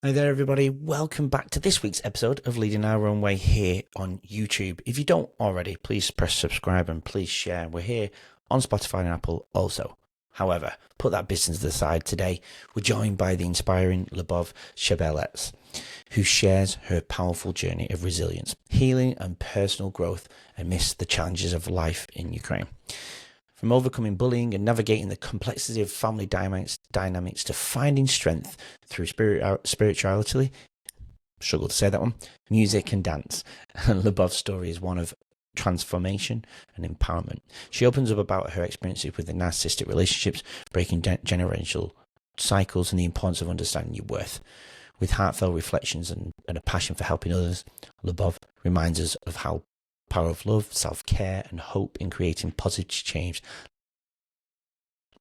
Hi there, everybody. Welcome back to this week's episode of Leading Our Own Way here on YouTube. If you don't already, please press subscribe and please share. We're here on Spotify and Apple also. However, put that business to the side today. We're joined by the inspiring Liubov Chebelets, who shares her powerful journey of resilience, healing and personal growth amidst the challenges of life in Ukraine. From overcoming bullying and navigating the complexity of family dynamics to finding strength through spirituality, struggle to say that one, music and dance. And Liubov's story is one of transformation and empowerment. She opens up about her experiences with the narcissistic relationships, breaking generational cycles, and the importance of understanding your worth. With heartfelt reflections and a passion for helping others, Liubov reminds us of how power of love, self-care and hope in creating positive change.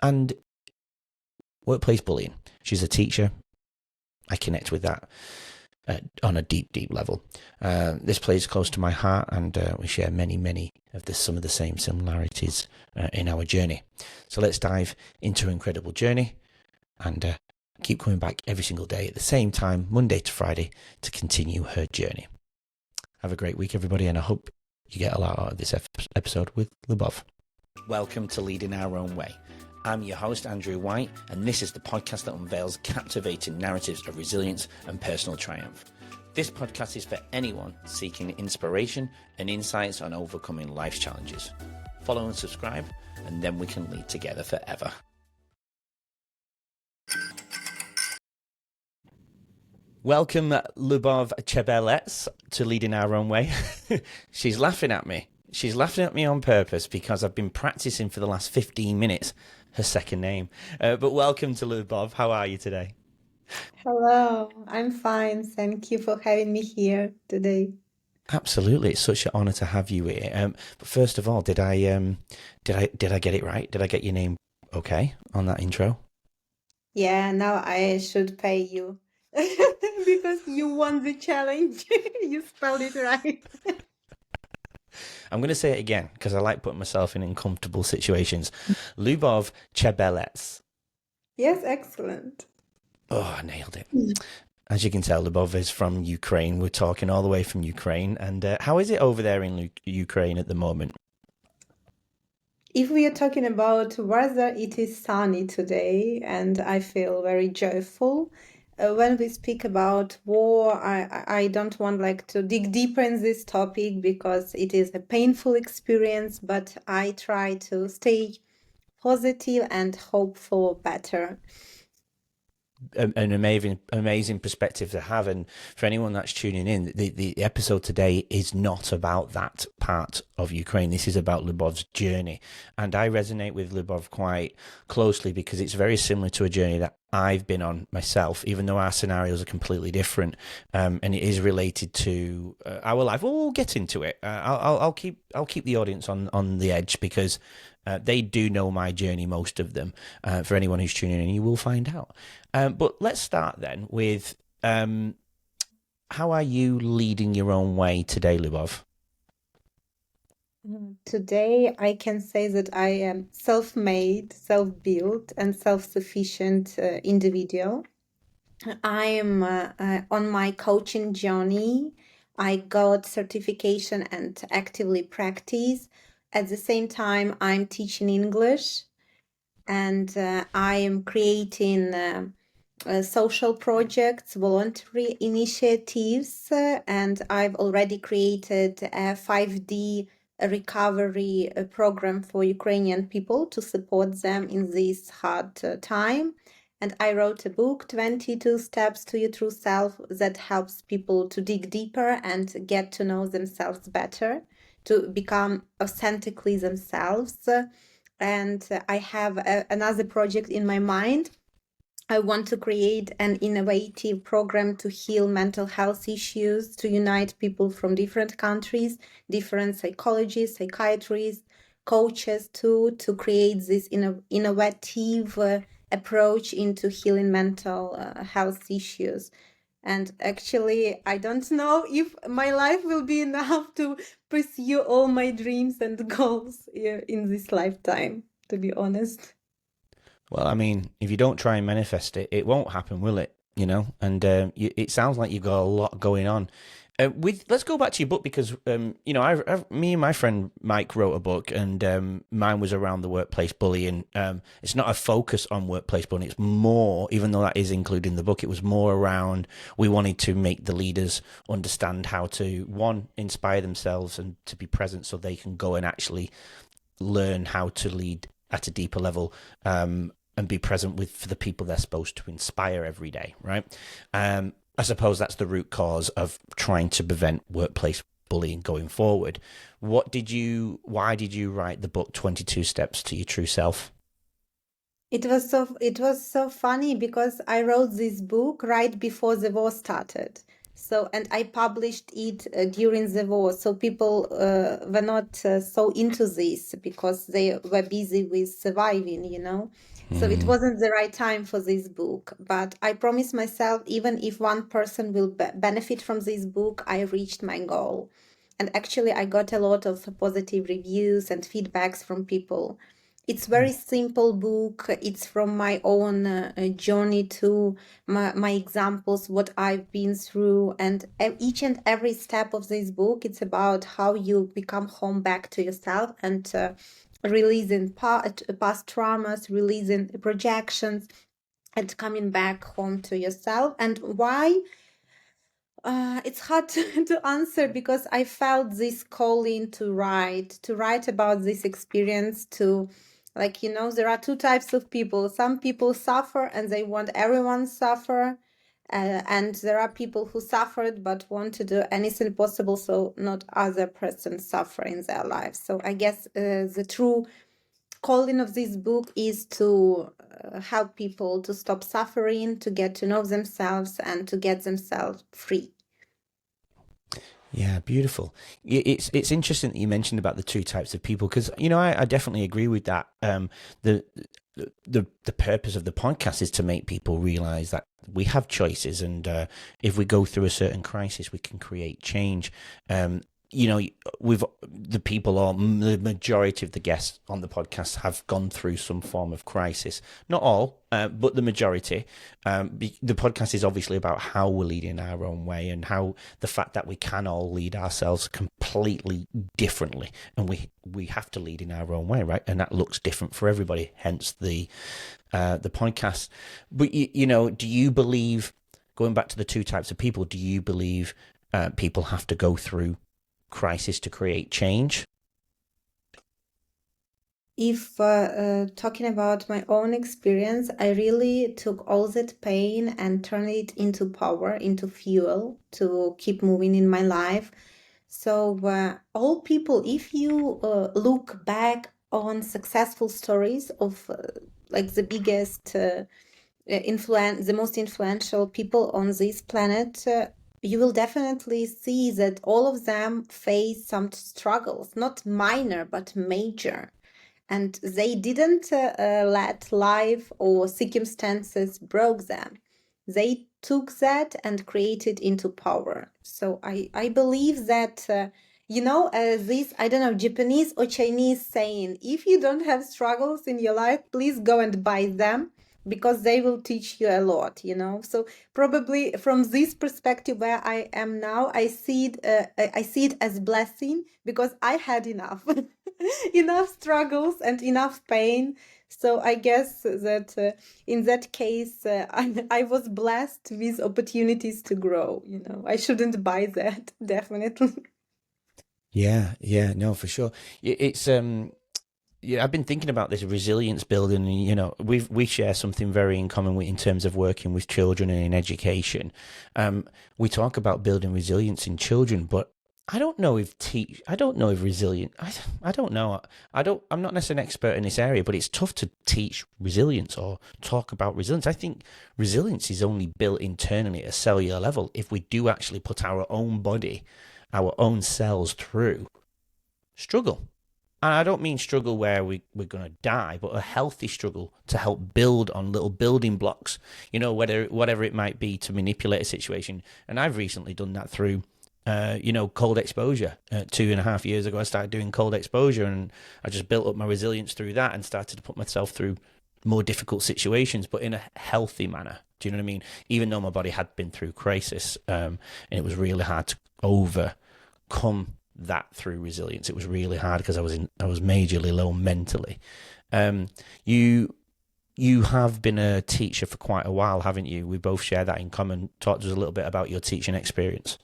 And workplace bullying. She's a teacher. I connect with that on a deep level. This plays close to my heart, and we share many of some of the same similarities in our journey. So let's dive into her incredible journey and keep coming back every single day at the same time, Monday to Friday, to continue her journey. Have a great week, everybody, and I hope you get a lot out of this episode with Liubov. Welcome to Leading Our Own Way. I'm your host, Andrew White, and this is the podcast that unveils captivating narratives of resilience and personal triumph. This podcast is for anyone seeking inspiration and insights on overcoming life's challenges. Follow and subscribe, and then we can lead together forever. Welcome, Liubov Chebelets, to Leading Our Own Way. She's laughing at me. She's laughing at me on purpose because I've been practicing for the last 15 minutes her second name. But welcome to Liubov. How are you today? Hello, I'm fine. Thank you for having me here today. Absolutely, it's such an honor to have you here. But first of all, did I get it right? Did I get your name okay on that intro? Yeah, now I should pay you because you won the challenge. You spelled it right. I'm going to say it again because I like putting myself in uncomfortable situations. Liubov Chebelets. Yes, excellent. Oh, I nailed it. As you can tell, Liubov is from Ukraine. We're talking all the way from Ukraine. And how is it over there in Ukraine at the moment? If we are talking about weather, it is sunny today, and I feel very joyful. When we speak about war, I don't want to dig deeper in this topic because it is a painful experience, but I try to stay positive and hope for better. An amazing perspective to have, and for anyone that's tuning in, the episode today is not about that part of Ukraine. This is about Liubov's journey, and I resonate with Liubov quite closely because it's very similar to a journey that I've been on myself, even though our scenarios are completely different, and it is related to our life. Well, we'll get into it. I'll keep the audience on the edge because they do know my journey, most of them. For anyone who's tuning in, you will find out. But let's start then with how are you leading your own way today, Liubov? Today, I can say that I am self-made, self-built, and self-sufficient individual. I am on my coaching journey. I got certification and actively practice. At the same time, I'm teaching English, and I am creating social projects, voluntary initiatives, and I've already created a 5D recovery program for Ukrainian people to support them in this hard time. And I wrote a book, 22 Steps to Your True Self, that helps people to dig deeper and get to know themselves better, to become authentically themselves. And I have another project in my mind. I want to create an innovative program to heal mental health issues, to unite people from different countries, different psychologists, psychiatrists, coaches, to create this innovative approach into healing mental health issues. And actually, I don't know if my life will be enough to pursue all my dreams and goals in this lifetime, to be honest. Well, I mean, if you don't try and manifest it, it won't happen, will it? and it sounds like you've got a lot going on. Let's go back to your book because me and my friend Mike wrote a book, and mine was around the workplace bullying. It's not a focus on workplace bullying; it's more, even though that is included in the book, it was more around we wanted to make the leaders understand how to inspire themselves and to be present, so they can go and actually learn how to lead at a deeper level. And be present for the people they're supposed to inspire every day, right? I suppose that's the root cause of trying to prevent workplace bullying going forward. Why did you write the book 22 Steps to Your True Self? It was so funny because I wrote this book right before the war started. So, and I published it during the war. So people were not so into this because they were busy with surviving, So it wasn't the right time for this book. But I promised myself, even if one person will benefit from this book, I reached my goal. And actually, I got a lot of positive reviews and feedbacks from people. It's very simple book. It's from my own journey to my examples, what I've been through, and each and every step of this book, it's about how you become home back to yourself and releasing past traumas, releasing projections, and coming back home to yourself. And why? It's hard to answer because I felt this calling to write about this experience to, there are two types of people. Some people suffer and they want everyone suffer. And there are people who suffered but want to do anything possible so not other persons suffer in their lives. So I guess the true calling of this book is to help people to stop suffering, to get to know themselves, and to get themselves free. Yeah, beautiful. It's interesting that you mentioned about the two types of people because I definitely agree with that. The the purpose of the podcast is to make people realize that we have choices, and if we go through a certain crisis, we can create change. We've the people or the majority of the guests on the podcast have gone through some form of crisis. Not all, but the majority. The podcast is obviously about how we're leading our own way and how the fact that we can all lead ourselves completely differently, and we have to lead in our own way, right? And that looks different for everybody. Hence the podcast. But do you believe, going back to the two types of people, do you believe people have to go through crisis to create change? If talking about my own experience, I really took all that pain and turned it into power, into fuel to keep moving in my life. So all people, if you look back on successful stories of the biggest the most influential people on this planet, you will definitely see that all of them face some struggles, not minor, but major. And they didn't let life or circumstances broke them. They took that and created into power. So I believe that, this, I don't know, Japanese or Chinese saying, if you don't have struggles in your life, please go and buy them because they will teach you a lot, So probably from this perspective where I am now, I see it as blessing because I had enough, enough struggles and enough pain. So I guess that in that case, I was blessed with opportunities to grow. I shouldn't buy that, definitely. Yeah, no, for sure. It's yeah, I've been thinking about this resilience building, and we share something very in common in terms of working with children and in education. We talk about building resilience in children, but I don't know if resilient. I don't know. I'm not necessarily an expert in this area, but it's tough to teach resilience or talk about resilience. I think resilience is only built internally at a cellular level if we do actually put our own body, our own cells through struggle. And I don't mean struggle where we're going to die, but a healthy struggle to help build on little building blocks, whatever it might be to manipulate a situation. And I've recently done that through, cold exposure. 2.5 years ago, I started doing cold exposure, and I just built up my resilience through that and started to put myself through more difficult situations, but in a healthy manner. Do you know what I mean? Even though my body had been through crisis, and it was really hard to overcome that through resilience. It was really hard because I was majorly low mentally. Um, you you have been a teacher for quite a while, haven't you? We both share that in common. Talk to us a little bit about your teaching experience.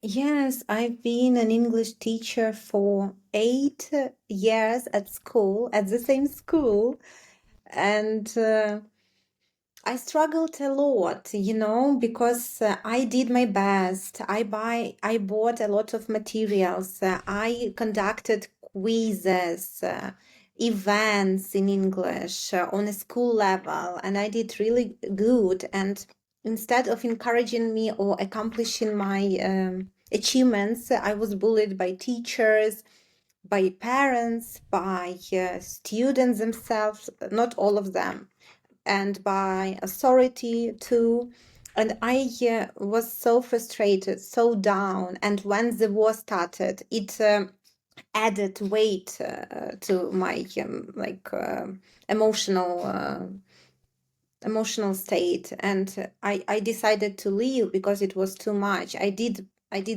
Yes, I've been an English teacher for 8 years at school, at the same school, and I struggled a lot, because I did my best. I bought a lot of materials. I conducted quizzes, events in English on a school level, and I did really good. And instead of encouraging me or accomplishing my achievements, I was bullied by teachers, by parents, by students themselves, not all of them, and by authority too. And I was so frustrated, so down. And when the war started, it added weight to my emotional emotional state, and I decided to leave because it was too much. I did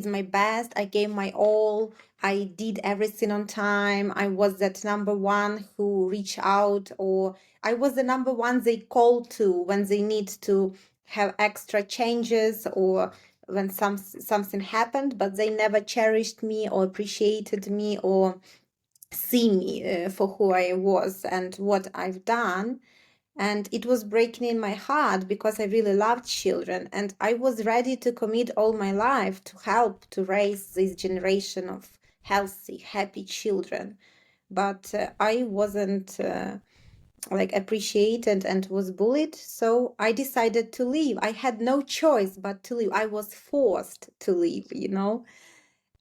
my best, I gave my all, I did everything on time. I was that number one who reached out, or I was the number one they call to when they need to have extra changes, or when something happened, but they never cherished me or appreciated me or see me for who I was and what I've done. And it was breaking in my heart because I really loved children, and I was ready to commit all my life to help to raise this generation of healthy, happy children. But I wasn't appreciated and was bullied, so I decided to leave. I had no choice but to leave. I was forced to leave.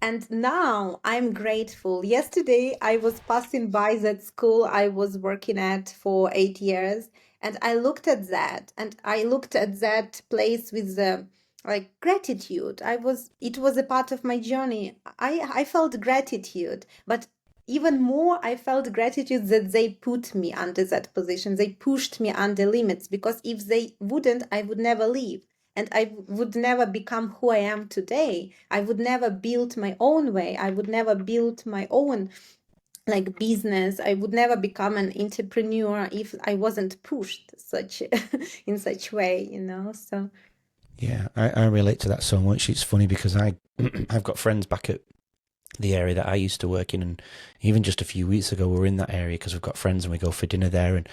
And now I'm grateful. Yesterday, I was passing by that school I was working at for 8 years, and I looked at that, and I looked at that place with gratitude. It was a part of my journey. I felt gratitude, but even more, I felt gratitude that they put me under that position. They pushed me under limits, because if they wouldn't, I would never leave. And I would never become who I am today. I would never build my own way. I would never build my own business. I would never become an entrepreneur if I wasn't pushed such in such way. So Yeah, I relate to that so much. It's funny because I've got friends back at the area that I used to work in, and even just a few weeks ago we were in that area because we've got friends and we go for dinner there. And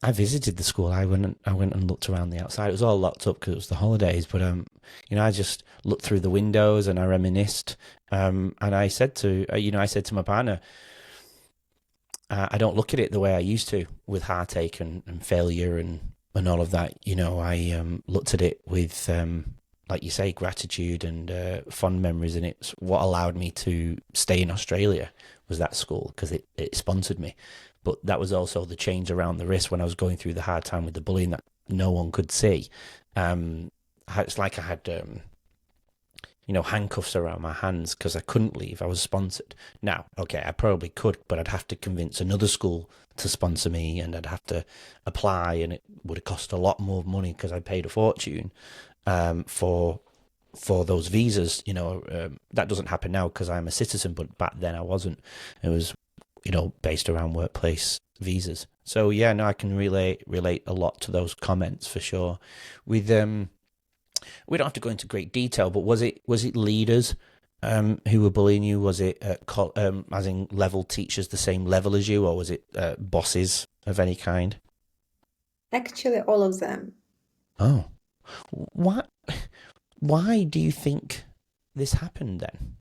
I visited the school. I went and looked around the outside. It was all locked up because it was the holidays. But I just looked through the windows and I reminisced. And I said to my partner, I don't look at it the way I used to, with heartache and failure and all of that. I looked at it with, like you say, gratitude and fond memories. And it's what allowed me to stay in Australia was that school, because it sponsored me. But that was also the change around the wrist when I was going through the hard time with the bullying that no one could see. It's like I had handcuffs around my hands because I couldn't leave. I was sponsored. Now, okay, I probably could, but I'd have to convince another school to sponsor me, and I'd have to apply, and it would have cost a lot more money because I paid a fortune for those visas. That doesn't happen now because I'm a citizen, but back then I wasn't. It was, based around workplace visas. So yeah, no, I can relate a lot to those comments for sure. With we don't have to go into great detail, but was it leaders who were bullying you? Was it as in level teachers the same level as you, or was it bosses of any kind? actually, all of them. Oh, what? Why do you think this happened then?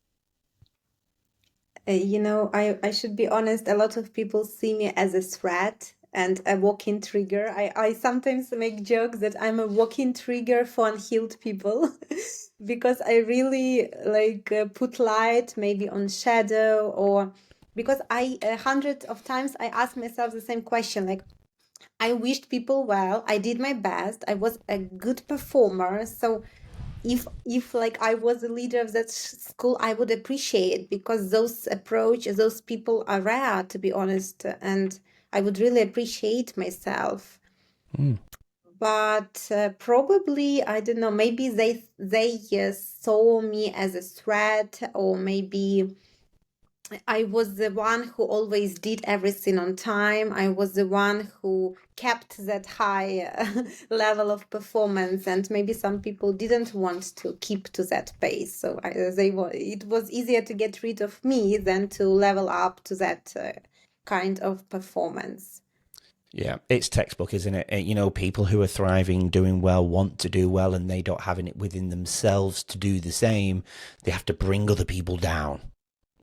I should be honest, a lot of people see me as a threat and a walking trigger. I sometimes make jokes that I'm a walking trigger for unhealed people because I really put light maybe on shadow, or because I a hundred of times I ask myself the same question, like I wished people well, I did my best, I was a good performer. So if I was the leader of that school, I would appreciate, because those people are rare, to be honest. And I would really appreciate myself. Mm. But probably, I don't know, maybe they saw me as a threat, or maybe I was the one who always did everything on time. I was the one who kept that high level of performance, and maybe some people didn't want to keep to that pace. So it was easier to get rid of me than to level up to that kind of performance. Yeah, it's textbook, isn't it? You know, people who are thriving, doing well, want to do well, and they don't have it within themselves to do the same. They have to bring other people down,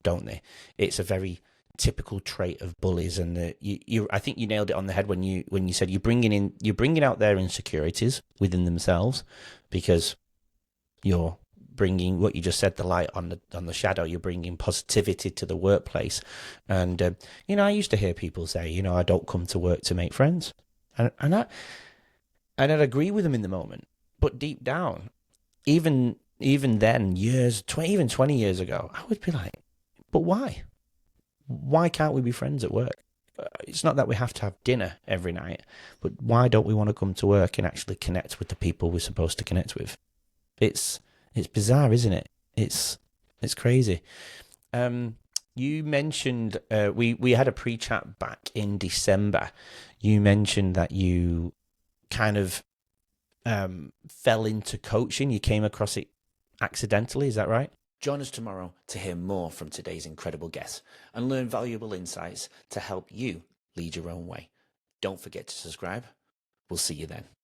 don't they? It's a very typical trait of bullies, and I think you nailed it on the head when you said you're bringing out their insecurities within themselves, because you're bringing what you just said, the light on the shadow. You're bringing positivity to the workplace, and you know, I used to hear people say, you know, I don't come to work to make friends, and I'd agree with them in the moment, but deep down, even then, even 20 years ago, I would be like, but why? Why can't we be friends at work? It's not that we have to have dinner every night, but why don't we want to come to work and actually connect with the people we're supposed to connect with? It's bizarre, isn't it? It's crazy. You mentioned we had a pre-chat back in December. You mentioned that you kind of fell into coaching. You came across it accidentally. Is that right? Join us tomorrow to hear more from today's incredible guests and learn valuable insights to help you lead your own way. Don't forget to subscribe. We'll see you then.